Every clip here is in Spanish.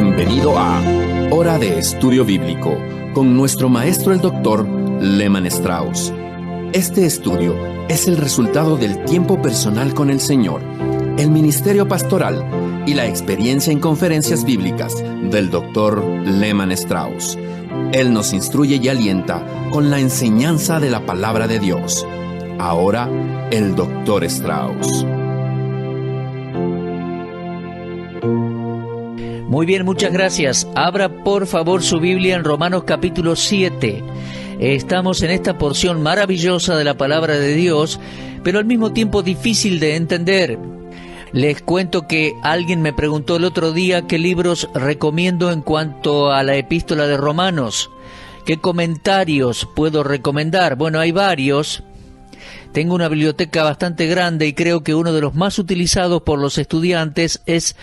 Bienvenido a Hora de Estudio Bíblico con nuestro maestro el Dr. Lehman Strauss. Este estudio es el resultado del tiempo personal con el Señor, el ministerio pastoral y la experiencia en conferencias bíblicas del Dr. Lehman Strauss. Él nos instruye y alienta con la enseñanza de la palabra de Dios. Ahora, el Dr. Strauss. Muy bien, muchas gracias. Abra por favor su Biblia en Romanos capítulo 7. Estamos en esta porción maravillosa de la palabra de Dios, pero al mismo tiempo difícil de entender. Les cuento que alguien me preguntó el otro día qué libros recomiendo en cuanto a la epístola de Romanos. ¿Qué comentarios puedo recomendar? Bueno, hay varios. Tengo una biblioteca bastante grande y creo que uno de los más utilizados por los estudiantes es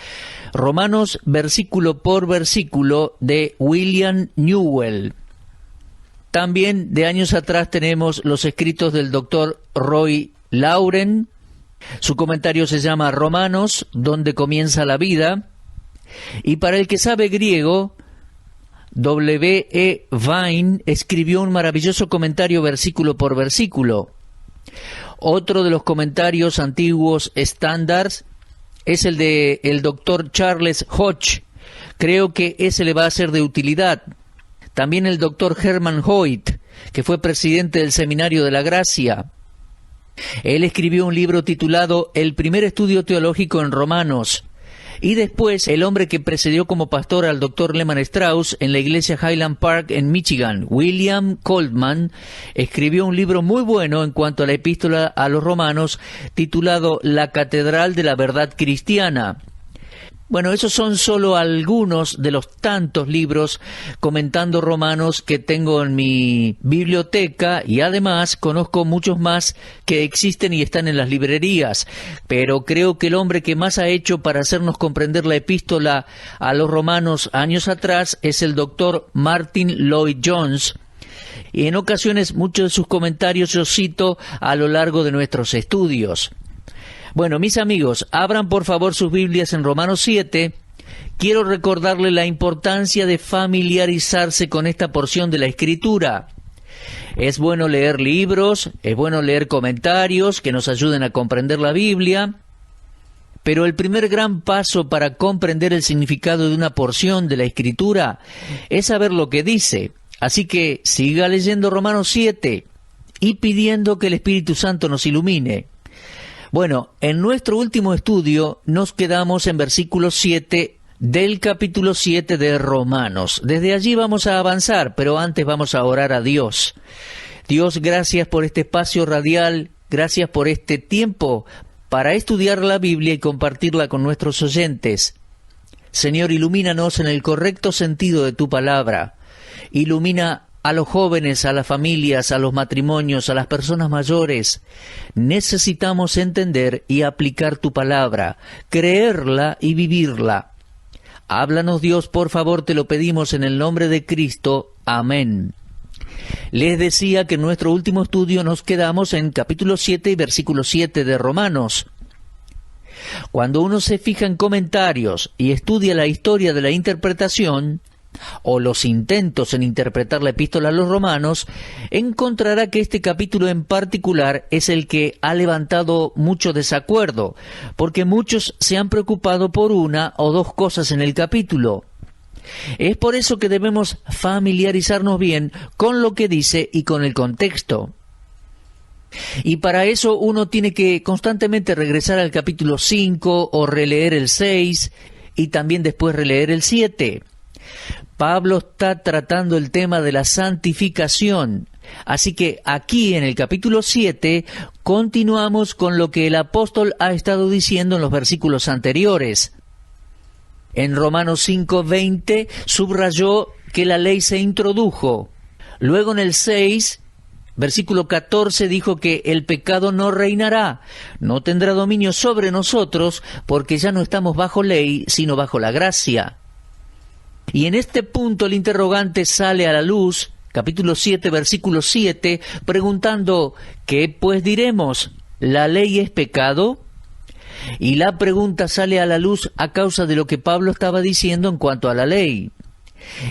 Romanos versículo por versículo de William Newell. También de años atrás tenemos los escritos del Dr. Roy Lauren. Su comentario se llama Romanos, donde comienza la vida. Y para el que sabe griego, W. E. Vine escribió un maravilloso comentario versículo por versículo. Otro de los comentarios antiguos estándares es el de el Dr. Charles Hodge. Creo que ese le va a ser de utilidad. También el Dr. Herman Hoyt, que fue presidente del Seminario de la Gracia. Él escribió un libro titulado El primer estudio teológico en Romanos. Y después, el hombre que precedió como pastor al Dr. Lehman Strauss en la iglesia Highland Park en Michigan, William Coleman, escribió un libro muy bueno en cuanto a la epístola a los romanos, titulado La Catedral de la Verdad Cristiana. Bueno, esos son solo algunos de los tantos libros comentando Romanos que tengo en mi biblioteca, y además conozco muchos más que existen y están en las librerías. Pero creo que el hombre que más ha hecho para hacernos comprender la epístola a los romanos años atrás es el Dr. Martin Lloyd-Jones. Y en ocasiones muchos de sus comentarios yo cito a lo largo de nuestros estudios. Bueno, mis amigos, abran por favor sus Biblias en Romanos 7. Quiero recordarle la importancia de familiarizarse con esta porción de la Escritura. Es bueno leer libros, es bueno leer comentarios que nos ayuden a comprender la Biblia, pero el primer gran paso para comprender el significado de una porción de la Escritura es saber lo que dice. Así que siga leyendo Romanos 7 y pidiendo que el Espíritu Santo nos ilumine. Bueno, en nuestro último estudio nos quedamos en versículo 7 del capítulo 7 de Romanos. Desde allí vamos a avanzar, pero antes vamos a orar a Dios. Dios, gracias por este espacio radial, gracias por este tiempo para estudiar la Biblia y compartirla con nuestros oyentes. Señor, ilumínanos en el correcto sentido de tu palabra. Ilumina a los jóvenes, a las familias, a los matrimonios, a las personas mayores. Necesitamos entender y aplicar tu palabra, creerla y vivirla. Háblanos, Dios, por favor, te lo pedimos en el nombre de Cristo. Amén. Les decía que en nuestro último estudio nos quedamos en capítulo 7 y versículo 7 de Romanos. Cuando uno se fija en comentarios y estudia la historia de la interpretación, o los intentos en interpretar la epístola a los romanos, encontrará que este capítulo en particular es el que ha levantado mucho desacuerdo, porque muchos se han preocupado por una o dos cosas en el capítulo. Es por eso que debemos familiarizarnos bien con lo que dice y con el contexto. Y para eso uno tiene que constantemente regresar al capítulo 5 o releer el 6 y también después releer el 7. Pablo está tratando el tema de la santificación, así que aquí en el capítulo 7 continuamos con lo que el apóstol ha estado diciendo en los versículos anteriores. En Romanos 5:20 subrayó que la ley se introdujo. Luego en el 6, versículo 14, dijo que el pecado no reinará, no tendrá dominio sobre nosotros, porque ya no estamos bajo ley, sino bajo la gracia. Y en este punto el interrogante sale a la luz, capítulo 7, versículo 7, preguntando, ¿qué pues diremos? ¿La ley es pecado? Y la pregunta sale a la luz a causa de lo que Pablo estaba diciendo en cuanto a la ley.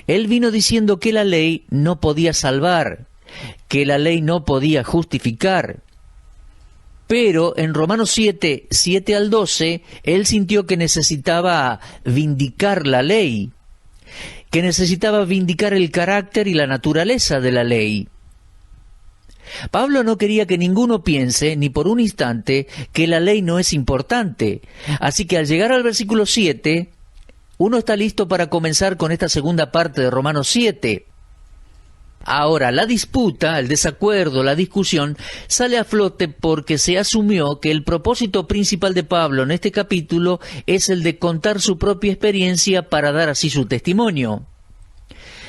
Él vino diciendo que la ley no podía salvar, que la ley no podía justificar. Pero en Romanos 7, 7 al 12, él sintió que necesitaba vindicar la ley, que necesitaba vindicar el carácter y la naturaleza de la ley. Pablo no quería que ninguno piense, ni por un instante, que la ley no es importante. Así que al llegar al versículo 7, uno está listo para comenzar con esta segunda parte de Romanos 7. Ahora, la disputa, el desacuerdo, la discusión, sale a flote porque se asumió que el propósito principal de Pablo en este capítulo es el de contar su propia experiencia para dar así su testimonio.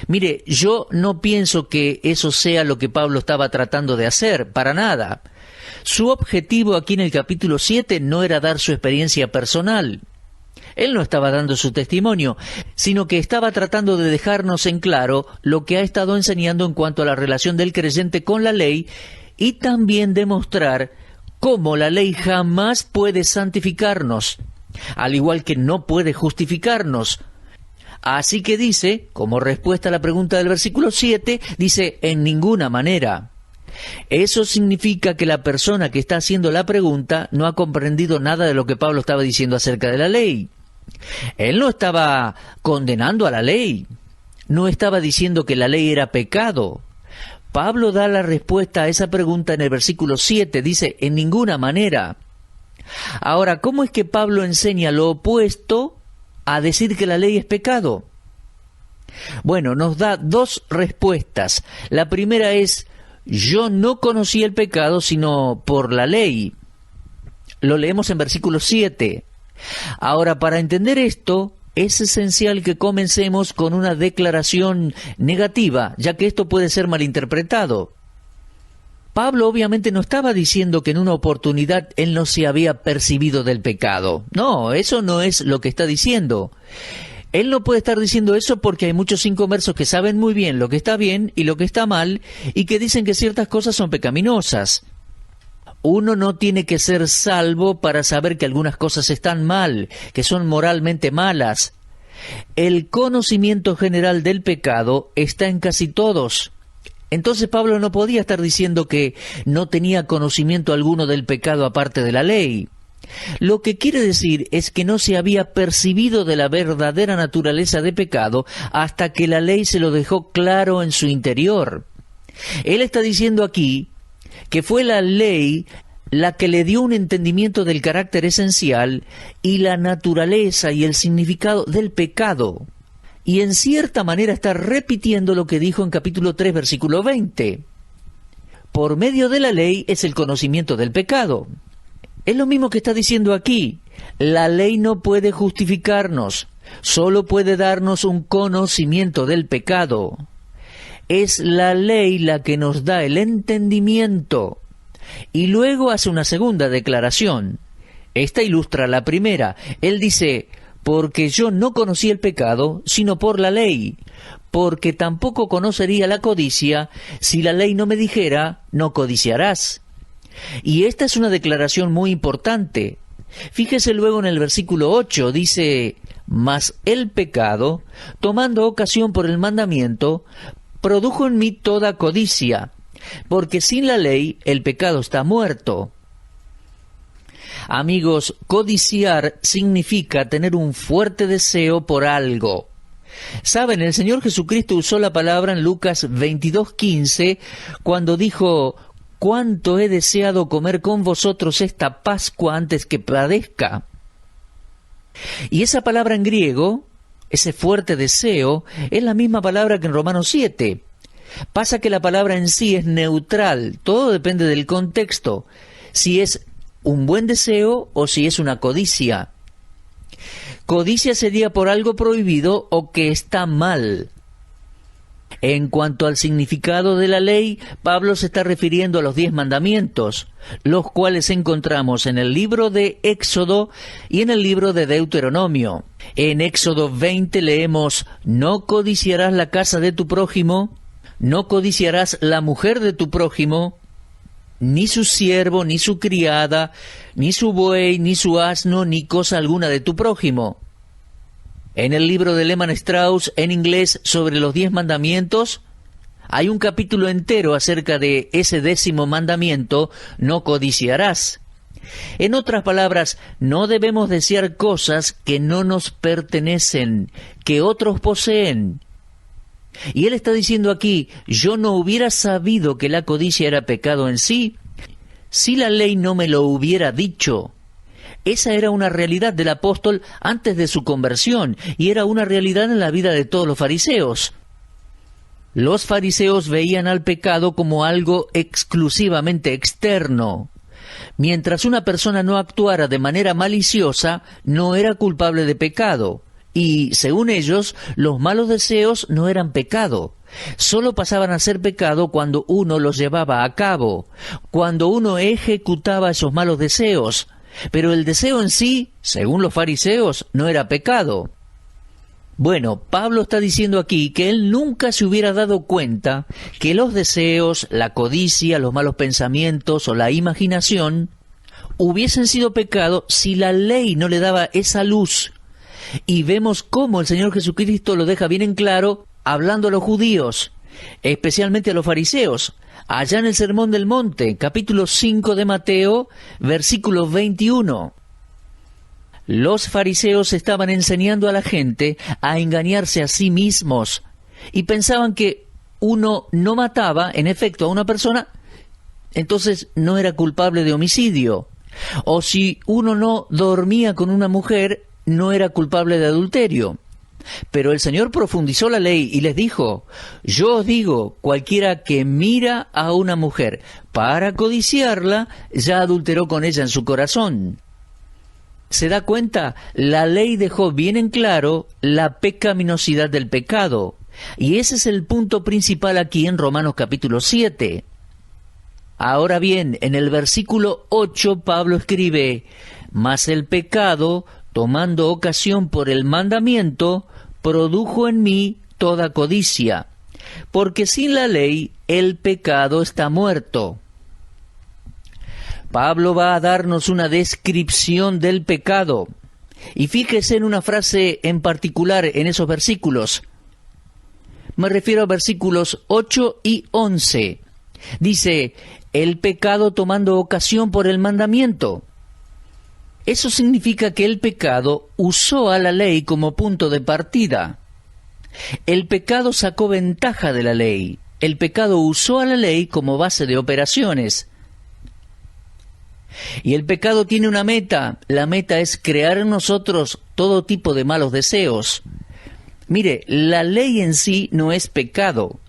Mire, yo no pienso que eso sea lo que Pablo estaba tratando de hacer, para nada. Su objetivo aquí en el capítulo 7 no era dar su experiencia personal. Él no estaba dando su testimonio, sino que estaba tratando de dejarnos en claro lo que ha estado enseñando en cuanto a la relación del creyente con la ley y también demostrar cómo la ley jamás puede santificarnos, al igual que no puede justificarnos. Así que dice, como respuesta a la pregunta del versículo 7, dice, en ninguna manera. Eso significa que la persona que está haciendo la pregunta no ha comprendido nada de lo que Pablo estaba diciendo acerca de la ley. Él no estaba condenando a la ley, no estaba diciendo que la ley era pecado. Pablo da la respuesta a esa pregunta en el versículo 7, dice, en ninguna manera. Ahora, ¿cómo es que Pablo enseña lo opuesto a decir que la ley es pecado? Bueno, nos da dos respuestas. La primera es, yo no conocí el pecado sino por la ley. Lo leemos en versículo 7. Ahora, para entender esto, es esencial que comencemos con una declaración negativa, ya que esto puede ser malinterpretado. Pablo obviamente no estaba diciendo que en una oportunidad él no se había percibido del pecado. No, eso no es lo que está diciendo. Él no puede estar diciendo eso porque hay muchos inconversos que saben muy bien lo que está bien y lo que está mal y que dicen que ciertas cosas son pecaminosas. Uno no tiene que ser salvo para saber que algunas cosas están mal, que son moralmente malas. El conocimiento general del pecado está en casi todos. Entonces Pablo no podía estar diciendo que no tenía conocimiento alguno del pecado aparte de la ley. Lo que quiere decir es que no se había percibido de la verdadera naturaleza de pecado hasta que la ley se lo dejó claro en su interior. Él está diciendo aquí que fue la ley la que le dio un entendimiento del carácter esencial y la naturaleza y el significado del pecado. Y en cierta manera está repitiendo lo que dijo en capítulo 3, versículo 20. Por medio de la ley es el conocimiento del pecado. Es lo mismo que está diciendo aquí. La ley no puede justificarnos, solo puede darnos un conocimiento del pecado. Es la ley la que nos da el entendimiento. Y luego hace una segunda declaración. Esta ilustra la primera. Él dice, porque yo no conocí el pecado, sino por la ley, porque tampoco conocería la codicia si la ley no me dijera, no codiciarás. Y esta es una declaración muy importante. Fíjese luego en el versículo 8, dice, mas el pecado, tomando ocasión por el mandamiento, produjo en mí toda codicia, porque sin la ley el pecado está muerto. Amigos, codiciar significa tener un fuerte deseo por algo. Saben, el Señor Jesucristo usó la palabra en Lucas 22:15 cuando dijo, «¿Cuánto he deseado comer con vosotros esta Pascua antes que padezca?» Y esa palabra en griego, ese fuerte deseo, es la misma palabra que en Romanos 7. Pasa que la palabra en sí es neutral, todo depende del contexto, si es un buen deseo o si es una codicia. Codicia sería por algo prohibido o que está mal. En cuanto al significado de la ley, Pablo se está refiriendo a los 10 mandamientos, los cuales encontramos en el libro de Éxodo y en el libro de Deuteronomio. En Éxodo 20 leemos, «No codiciarás la casa de tu prójimo, no codiciarás la mujer de tu prójimo, ni su siervo, ni su criada, ni su buey, ni su asno, ni cosa alguna de tu prójimo. En el libro de Lehmann Strauss, en inglés, sobre los 10 mandamientos, hay un capítulo entero acerca de ese 10º mandamiento: no codiciarás. En otras palabras, no debemos desear cosas que no nos pertenecen, que otros poseen. Y él está diciendo aquí: yo no hubiera sabido que la codicia era pecado en sí, si la ley no me lo hubiera dicho. Esa era una realidad del apóstol antes de su conversión, y era una realidad en la vida de todos los fariseos. Los fariseos veían al pecado como algo exclusivamente externo. Mientras una persona no actuara de manera maliciosa, no era culpable de pecado. Y, según ellos, los malos deseos no eran pecado. Solo pasaban a ser pecado cuando uno los llevaba a cabo, cuando uno ejecutaba esos malos deseos. Pero el deseo en sí, según los fariseos, no era pecado. Bueno, Pablo está diciendo aquí que él nunca se hubiera dado cuenta que los deseos, la codicia, los malos pensamientos o la imaginación hubiesen sido pecado si la ley no le daba esa luz. Y vemos cómo el Señor Jesucristo lo deja bien en claro hablando a los judíos, especialmente a los fariseos, allá en el Sermón del Monte, capítulo 5 de Mateo, versículo 21. Los fariseos estaban enseñando a la gente a engañarse a sí mismos y pensaban que uno no mataba, en efecto, a una persona, entonces no era culpable de homicidio. O si uno no dormía con una mujer, no era culpable de adulterio. Pero el Señor profundizó la ley y les dijo: yo os digo, cualquiera que mira a una mujer para codiciarla, ya adulteró con ella en su corazón. ¿Se da cuenta? La ley dejó bien en claro la pecaminosidad del pecado. Y ese es el punto principal aquí en Romanos capítulo 7. Ahora bien, en el versículo 8 Pablo escribe: mas el pecado, tomando ocasión por el mandamiento, produjo en mí toda codicia, porque sin la ley el pecado está muerto. Pablo va a darnos una descripción del pecado. Y fíjese en una frase en particular en esos versículos. Me refiero a versículos 8 y 11. Dice: el pecado tomando ocasión por el mandamiento. Eso significa que el pecado usó a la ley como punto de partida. El pecado sacó ventaja de la ley. El pecado usó a la ley como base de operaciones. Y el pecado tiene una meta. La meta es crear en nosotros todo tipo de malos deseos. Mire, la ley en sí no es pecado,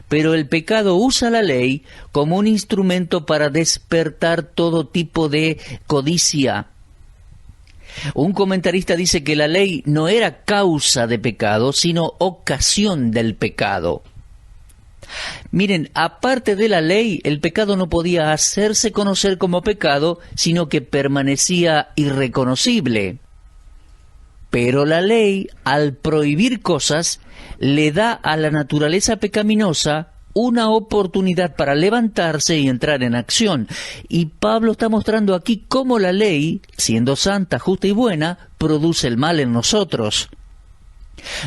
pero el pecado usa la ley como un instrumento para despertar todo tipo de codicia. Un comentarista dice que la ley no era causa de pecado, sino ocasión del pecado. Miren, aparte de la ley, el pecado no podía hacerse conocer como pecado, sino que permanecía irreconocible. Pero la ley, al prohibir cosas, le da a la naturaleza pecaminosa una oportunidad para levantarse y entrar en acción. Y Pablo está mostrando aquí cómo la ley, siendo santa, justa y buena, produce el mal en nosotros.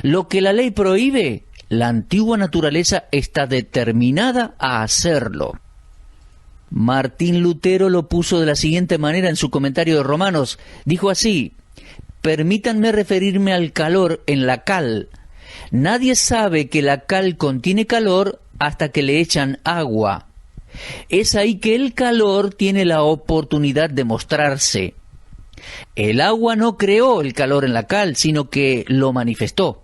Lo que la ley prohíbe, la antigua naturaleza está determinada a hacerlo. Martín Lutero lo puso de la siguiente manera en su comentario de Romanos. Dijo así: permítanme referirme al calor en la cal. Nadie sabe que la cal contiene calor hasta que le echan agua. Es ahí que el calor tiene la oportunidad de mostrarse. El agua no creó el calor en la cal, sino que lo manifestó.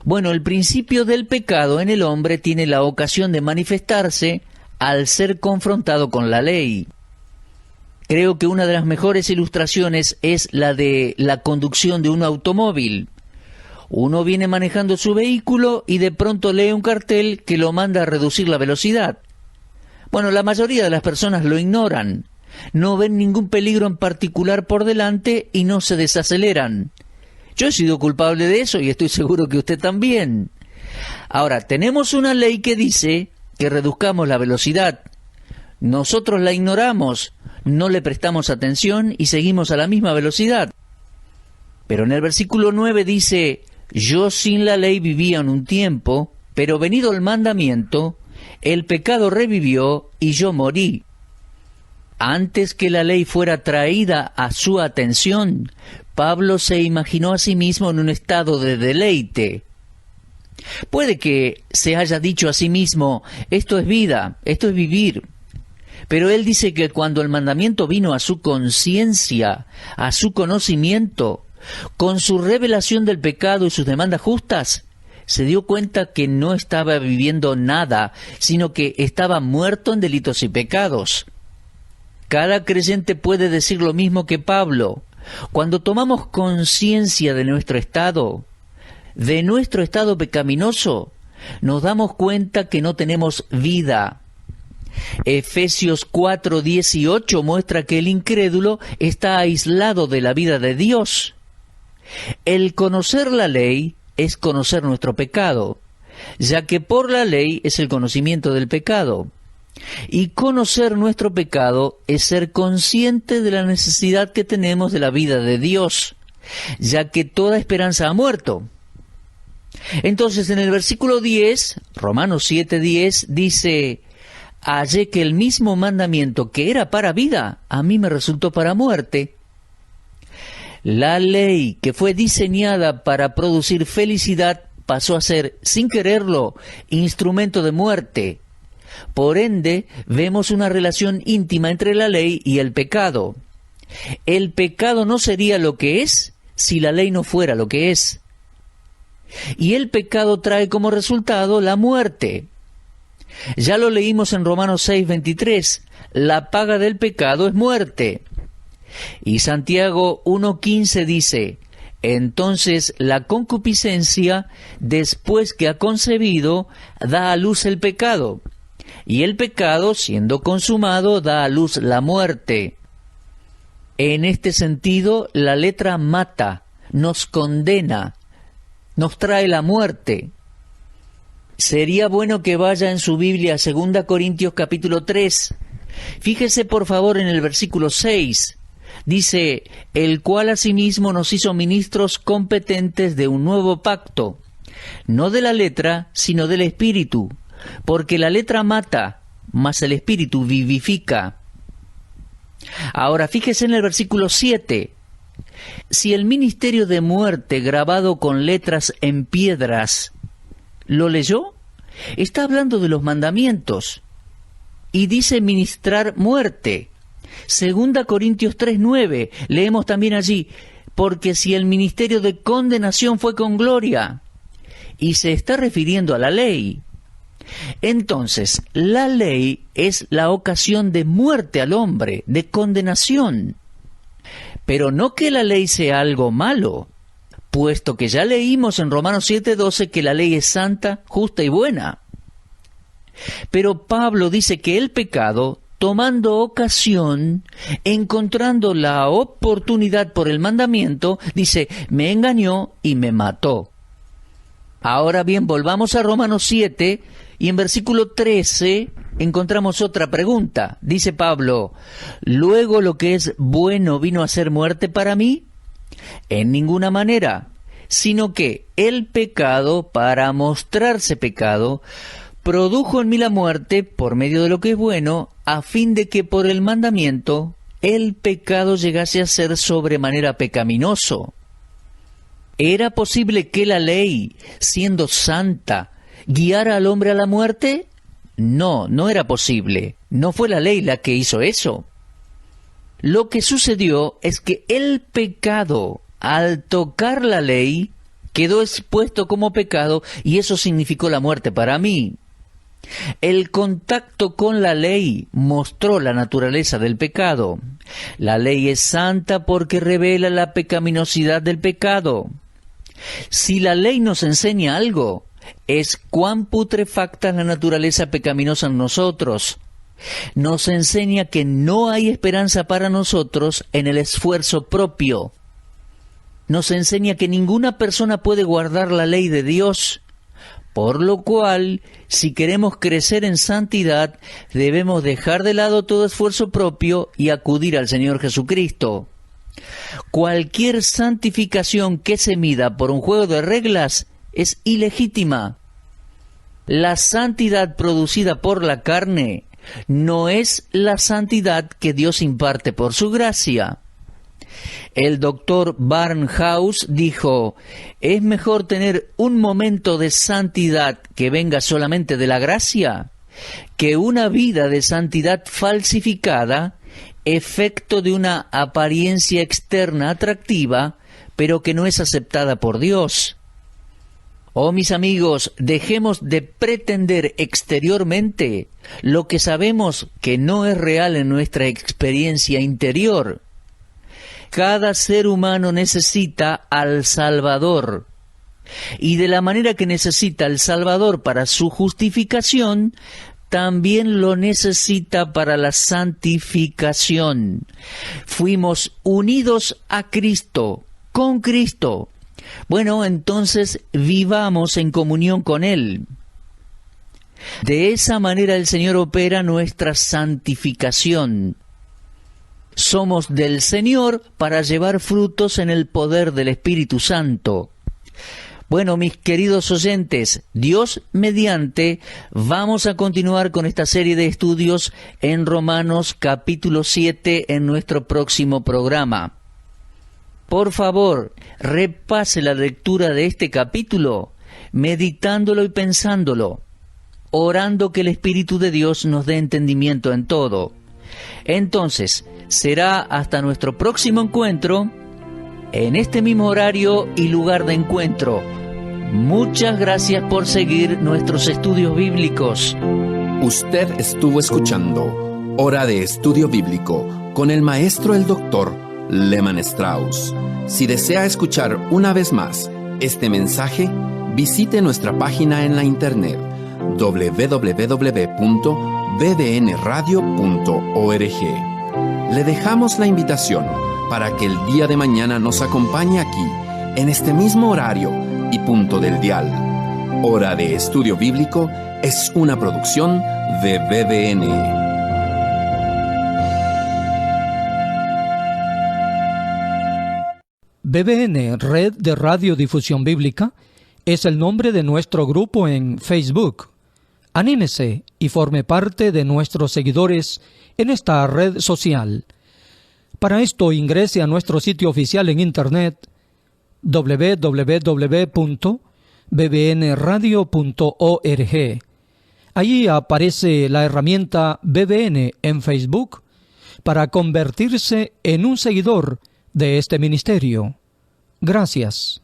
Bueno, el principio del pecado en el hombre tiene la ocasión de manifestarse al ser confrontado con la ley. Creo que una de las mejores ilustraciones es la de la conducción de un automóvil. Uno viene manejando su vehículo y de pronto lee un cartel que lo manda a reducir la velocidad. Bueno, la mayoría de las personas lo ignoran. No ven ningún peligro en particular por delante y no se desaceleran. Yo he sido culpable de eso y estoy seguro que usted también. Ahora, tenemos una ley que dice que reduzcamos la velocidad. Nosotros la ignoramos, no le prestamos atención y seguimos a la misma velocidad. Pero en el versículo 9 dice: yo sin la ley vivía en un tiempo, pero venido el mandamiento, el pecado revivió y yo morí. Antes que la ley fuera traída a su atención, Pablo se imaginó a sí mismo en un estado de deleite. Puede que se haya dicho a sí mismo: esto es vida, esto es vivir. Pero él dice que cuando el mandamiento vino a su conciencia, a su conocimiento, con su revelación del pecado y sus demandas justas, se dio cuenta que no estaba viviendo nada, sino que estaba muerto en delitos y pecados. Cada creyente puede decir lo mismo que Pablo. Cuando tomamos conciencia de nuestro estado pecaminoso, nos damos cuenta que no tenemos vida. Efesios 4:18 muestra que el incrédulo está aislado de la vida de Dios. El conocer la ley es conocer nuestro pecado, ya que por la ley es el conocimiento del pecado. Y conocer nuestro pecado es ser consciente de la necesidad que tenemos de la vida de Dios, ya que toda esperanza ha muerto. Entonces en el versículo 10, Romanos 7:10, dice: hallé que el mismo mandamiento que era para vida, a mí me resultó para muerte. La ley que fue diseñada para producir felicidad pasó a ser, sin quererlo, instrumento de muerte. Por ende, vemos una relación íntima entre la ley y el pecado. El pecado no sería lo que es si la ley no fuera lo que es. Y el pecado trae como resultado la muerte. Ya lo leímos en Romanos 6:23, la paga del pecado es muerte. Y Santiago 1:15 dice: entonces la concupiscencia, después que ha concebido, da a luz el pecado, y el pecado, siendo consumado, da a luz la muerte. En este sentido, la letra mata, nos condena, nos trae la muerte. Sería bueno que vaya en su Biblia a 2 Corintios capítulo 3. Fíjese por favor en el versículo 6. Dice: el cual asimismo nos hizo ministros competentes de un nuevo pacto, no de la letra, sino del Espíritu, porque la letra mata, mas el Espíritu vivifica. Ahora fíjese en el versículo 7. Si el ministerio de muerte grabado con letras en piedras, ¿lo leyó? Está hablando de los mandamientos. Y dice ministrar muerte. 2 Corintios 3:9, leemos también allí: porque si el ministerio de condenación fue con gloria, y se está refiriendo a la ley. Entonces, la ley es la ocasión de muerte al hombre, de condenación. Pero no que la ley sea algo malo, puesto que ya leímos en Romanos 7:12 que la ley es santa, justa y buena. Pero Pablo dice que el pecado, tomando ocasión, encontrando la oportunidad por el mandamiento, dice: me engañó y me mató. Ahora bien, volvamos a Romanos 7, y en versículo 13 encontramos otra pregunta. Dice Pablo: ¿luego lo que es bueno vino a ser muerte para mí? En ninguna manera, sino que el pecado, para mostrarse pecado, produjo en mí la muerte por medio de lo que es bueno, a fin de que por el mandamiento el pecado llegase a ser sobremanera pecaminoso. ¿Era posible que la ley, siendo santa, guiara al hombre a la muerte? No, no era posible. No fue la ley la que hizo eso. Lo que sucedió es que el pecado, al tocar la ley, quedó expuesto como pecado, y eso significó la muerte para mí. El contacto con la ley mostró la naturaleza del pecado. La ley es santa porque revela la pecaminosidad del pecado. Si la ley nos enseña algo, es cuán putrefacta es la naturaleza pecaminosa en nosotros. Nos enseña que no hay esperanza para nosotros en el esfuerzo propio. Nos enseña que ninguna persona puede guardar la ley de Dios. Por lo cual, si queremos crecer en santidad, debemos dejar de lado todo esfuerzo propio y acudir al Señor Jesucristo. Cualquier santificación que se mida por un juego de reglas es ilegítima. La santidad producida por la carne no es la santidad que Dios imparte por su gracia. El doctor Barnhouse dijo: ¿es mejor tener un momento de santidad que venga solamente de la gracia que una vida de santidad falsificada, efecto de una apariencia externa atractiva, pero que no es aceptada por Dios? Oh, mis amigos, dejemos de pretender exteriormente lo que sabemos que no es real en nuestra experiencia interior. Cada ser humano necesita al Salvador, y de la manera que necesita al Salvador para su justificación, también lo necesita para la santificación. Fuimos unidos a Cristo, con Cristo. Bueno, entonces vivamos en comunión con Él. De esa manera el Señor opera nuestra santificación. Somos del Señor para llevar frutos en el poder del Espíritu Santo. Bueno, mis queridos oyentes, Dios mediante, vamos a continuar con esta serie de estudios en Romanos capítulo 7 en nuestro próximo programa. Por favor, repase la lectura de este capítulo, meditándolo y pensándolo, orando que el Espíritu de Dios nos dé entendimiento en todo. Entonces, será hasta nuestro próximo encuentro, en este mismo horario y lugar de encuentro. Muchas gracias por seguir nuestros estudios bíblicos. Usted estuvo escuchando Hora de Estudio Bíblico con el maestro el doctor Lehman Strauss. Si desea escuchar una vez más este mensaje, visite nuestra página en la internet www.bbnradio.org. Le dejamos la invitación para que el día de mañana nos acompañe aquí, en este mismo horario y punto del dial. Hora de Estudio Bíblico es una producción de BBN. BBN, Red de Radiodifusión Bíblica, es el nombre de nuestro grupo en Facebook. Anímese y forme parte de nuestros seguidores en esta red social. Para esto ingrese a nuestro sitio oficial en internet www.bbnradio.org. Allí aparece la herramienta BBN en Facebook para convertirse en un seguidor de este ministerio. Gracias.